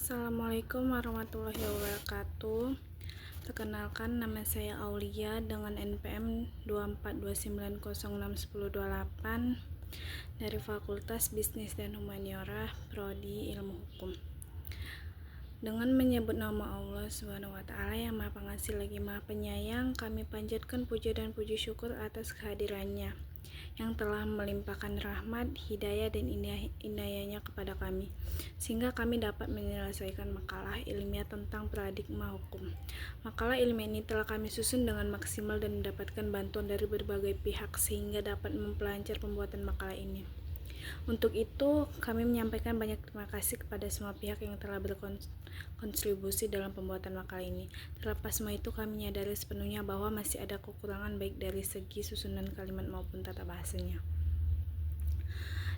Assalamualaikum warahmatullahi wabarakatuh. Perkenalkan, nama saya Aulia dengan NPM 2429061028 dari Fakultas Bisnis dan Humaniora, Prodi Ilmu Hukum. Dengan menyebut nama Allah SWT yang Maha Pengasih lagi Maha Penyayang, kami panjatkan puja dan puji syukur atas kehadirannya yang telah melimpahkan rahmat, hidayah, dan inayahnya kepada kami, sehingga kami dapat menyelesaikan makalah ilmiah tentang paradigma hukum. Makalah ilmiah ini telah kami susun dengan maksimal dan mendapatkan bantuan dari berbagai pihak sehingga dapat memperlancar pembuatan makalah ini. Untuk itu, kami menyampaikan banyak terima kasih kepada semua pihak yang telah berkontribusi dalam pembuatan makalah ini. Terlepas semua itu, kami menyadari sepenuhnya bahwa masih ada kekurangan baik dari segi susunan kalimat maupun tata bahasanya.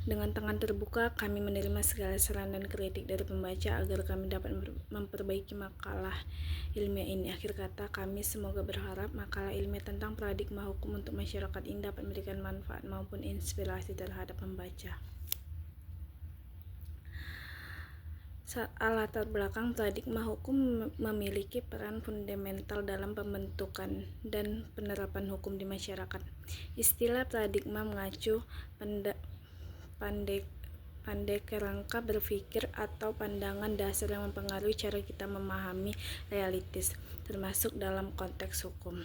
Dengan tangan terbuka, kami menerima segala saran dan kritik dari pembaca agar kami dapat memperbaiki makalah ilmiah ini. Akhir kata, kami semoga berharap makalah ilmiah tentang paradigma hukum untuk masyarakat ini dapat memberikan manfaat maupun inspirasi terhadap pembaca. Latar belakang paradigma hukum memiliki peran fundamental dalam pembentukan dan penerapan hukum di masyarakat. Istilah paradigma mengacu pandai kerangka berpikir atau pandangan dasar yang mempengaruhi cara kita memahami realitas, termasuk dalam konteks hukum.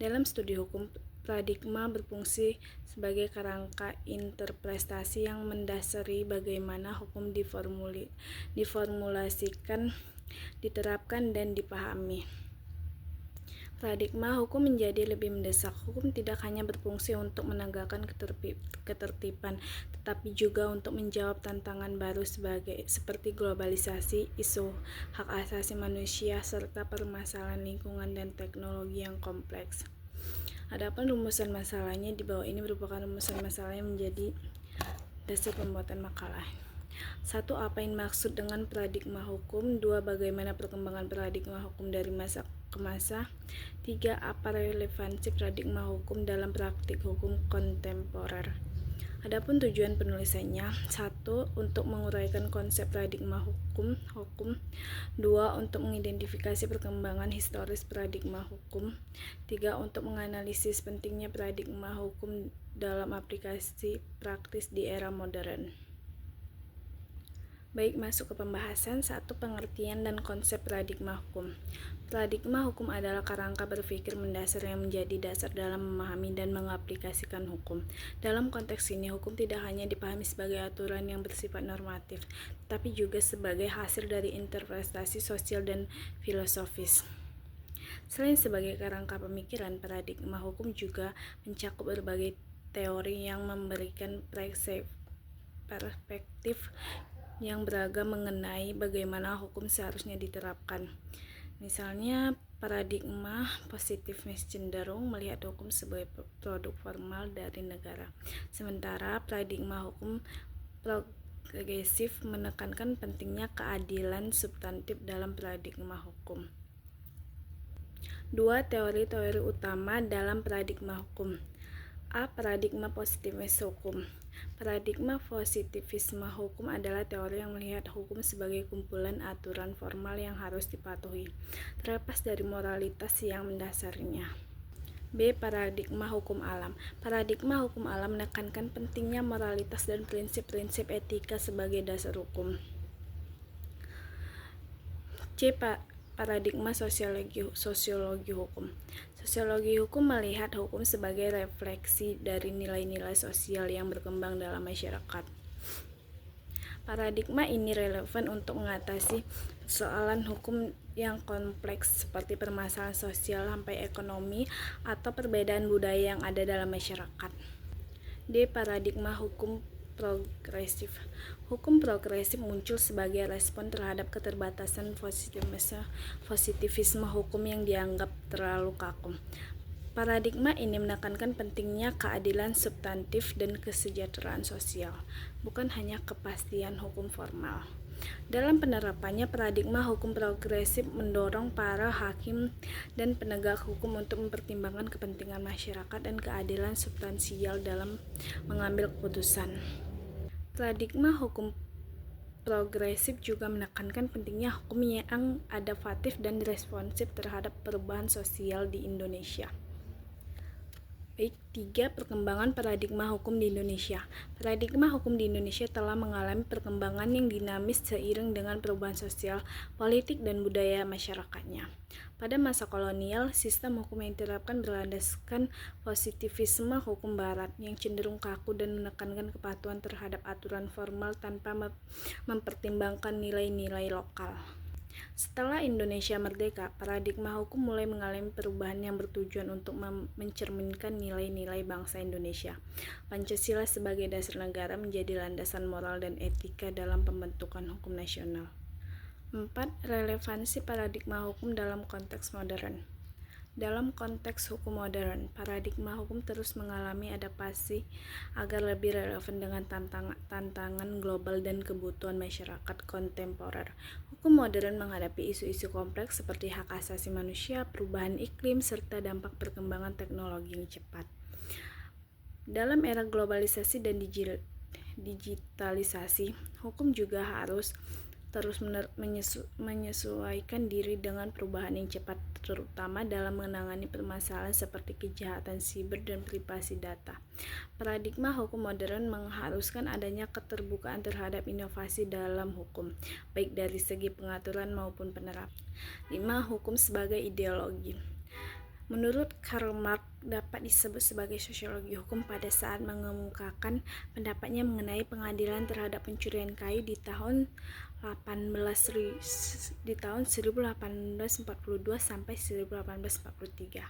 Dalam studi hukum, paradigma berfungsi sebagai kerangka interpretasi yang mendasari bagaimana hukum diformulasikan, diterapkan, dan dipahami. Paradigma hukum menjadi lebih mendesak. Hukum tidak hanya berfungsi untuk menegakkan ketertiban, tetapi juga untuk menjawab tantangan baru seperti globalisasi, isu hak asasi manusia, serta permasalahan lingkungan dan teknologi yang kompleks. Adapun rumusan masalahnya di bawah ini merupakan rumusan masalah yang menjadi dasar pembuatan makalah. 1. Apa yang dimaksud dengan paradigma hukum? 2. Bagaimana perkembangan paradigma hukum dari masa ke masa? 3. Apa relevansi paradigma hukum dalam praktik hukum kontemporer? Adapun tujuan penulisannya: 1. Untuk menguraikan konsep paradigma hukum. 2. Untuk mengidentifikasi perkembangan historis paradigma hukum. 3. Untuk menganalisis pentingnya paradigma hukum dalam aplikasi praktis di era modern. Baik, masuk ke pembahasan. 1. Pengertian dan konsep paradigma hukum. Paradigma hukum adalah kerangka berpikir mendasar yang menjadi dasar dalam memahami dan mengaplikasikan hukum. Dalam konteks ini, hukum tidak hanya dipahami sebagai aturan yang bersifat normatif, tetapi juga sebagai hasil dari interpretasi sosial dan filosofis. Selain sebagai kerangka pemikiran, paradigma hukum juga mencakup berbagai teori yang memberikan perspektif yang beragam mengenai bagaimana hukum seharusnya diterapkan. Misalnya, paradigma positivis cenderung melihat hukum sebagai produk formal dari negara, sementara paradigma hukum progresif menekankan pentingnya keadilan substantif dalam paradigma hukum. 2. Teori-teori utama dalam paradigma hukum. A. Paradigma positivis hukum. Paradigma positivisme hukum adalah teori yang melihat hukum sebagai kumpulan aturan formal yang harus dipatuhi, terlepas dari moralitas yang mendasarinya. B. Paradigma hukum alam. Paradigma hukum alam menekankan pentingnya moralitas dan prinsip-prinsip etika sebagai dasar hukum. C. Paradigma sosiologi hukum. Sosiologi hukum melihat hukum sebagai refleksi dari nilai-nilai sosial yang berkembang dalam masyarakat. Paradigma ini relevan untuk mengatasi persoalan hukum yang kompleks seperti permasalahan sosial sampai ekonomi atau perbedaan budaya yang ada dalam masyarakat. D. Paradigma hukum progresif. Hukum progresif muncul sebagai respon terhadap keterbatasan positivisme hukum yang dianggap terlalu kaku. Paradigma ini menekankan pentingnya keadilan substantif dan kesejahteraan sosial, bukan hanya kepastian hukum formal. Dalam penerapannya, paradigma hukum progresif mendorong para hakim dan penegak hukum untuk mempertimbangkan kepentingan masyarakat dan keadilan substansial dalam mengambil keputusan. Paradigma hukum progresif juga menekankan pentingnya hukum yang adaptif dan responsif terhadap perubahan sosial di Indonesia. Baik, 3. Perkembangan paradigma hukum di Indonesia. Paradigma hukum di Indonesia telah mengalami perkembangan yang dinamis seiring dengan perubahan sosial, politik, dan budaya masyarakatnya. Pada masa kolonial, sistem hukum yang diterapkan berlandaskan positivisme hukum barat yang cenderung kaku dan menekankan kepatuhan terhadap aturan formal tanpa mempertimbangkan nilai-nilai lokal. Setelah Indonesia merdeka, paradigma hukum mulai mengalami perubahan yang bertujuan untuk mencerminkan nilai-nilai bangsa Indonesia. Pancasila sebagai dasar negara menjadi landasan moral dan etika dalam pembentukan hukum nasional. 4. Relevansi paradigma hukum dalam konteks modern. Dalam konteks hukum modern, paradigma hukum terus mengalami adaptasi agar lebih relevan dengan tantangan global dan kebutuhan masyarakat kontemporer. Hukum modern menghadapi isu-isu kompleks seperti hak asasi manusia, perubahan iklim, serta dampak perkembangan teknologi yang cepat. Dalam era globalisasi dan digitalisasi, hukum juga harus terus menyesuaikan diri dengan perubahan yang cepat, terutama dalam menangani permasalahan seperti kejahatan siber dan privasi data. Paradigma hukum modern mengharuskan adanya keterbukaan terhadap inovasi dalam hukum, baik dari segi pengaturan maupun penerapan. 5. Hukum sebagai ideologi. Menurut Karl Marx, dapat disebut sebagai sosiologi hukum pada saat mengemukakan pendapatnya mengenai pengadilan terhadap pencurian kayu di tahun 1842 sampai 1843.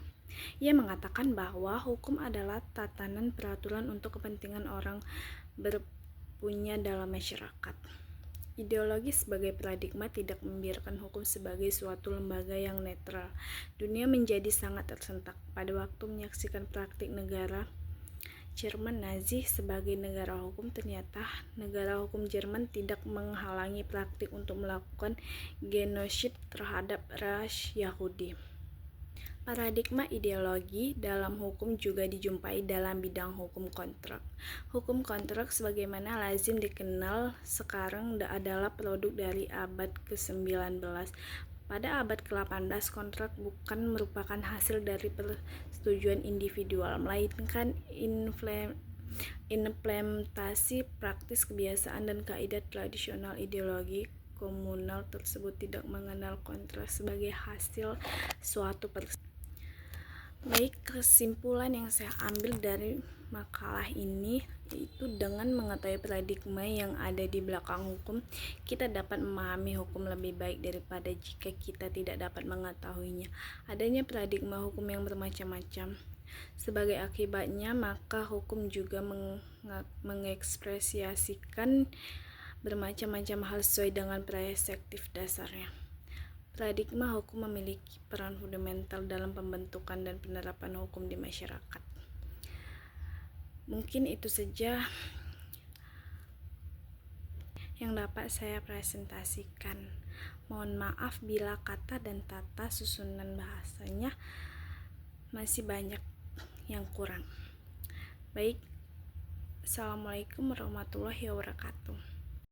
Ia mengatakan bahwa hukum adalah tatanan peraturan untuk kepentingan orang berpunya dalam masyarakat. Ideologi sebagai paradigma tidak membiarkan hukum sebagai suatu lembaga yang netral. Dunia menjadi sangat tersentak pada waktu menyaksikan praktik negara Jerman Nazi sebagai negara hukum. Ternyata negara hukum Jerman tidak menghalangi praktik untuk melakukan genosid terhadap ras Yahudi. Paradigma ideologi dalam hukum juga dijumpai dalam bidang hukum kontrak. Hukum kontrak sebagaimana lazim dikenal sekarang adalah produk dari abad ke-19. Pada abad ke-18, kontrak bukan merupakan hasil dari persetujuan individual, melainkan implementasi praktis kebiasaan dan kaidah tradisional. Ideologi komunal tersebut tidak mengenal kontrak sebagai hasil suatu Baik, kesimpulan yang saya ambil dari makalah ini yaitu dengan mengetahui paradigma yang ada di belakang hukum, kita dapat memahami hukum lebih baik daripada jika kita tidak dapat mengetahuinya. Adanya paradigma hukum yang bermacam-macam. Sebagai akibatnya, maka hukum juga mengekspresiasikan bermacam-macam hal sesuai dengan perspektif dasarnya. Paradigma hukum memiliki peran fundamental dalam pembentukan dan penerapan hukum di masyarakat. Mungkin itu saja yang dapat saya presentasikan. Mohon maaf bila kata dan tata susunan bahasanya masih banyak yang kurang. Baik, Assalamualaikum warahmatullahi wabarakatuh.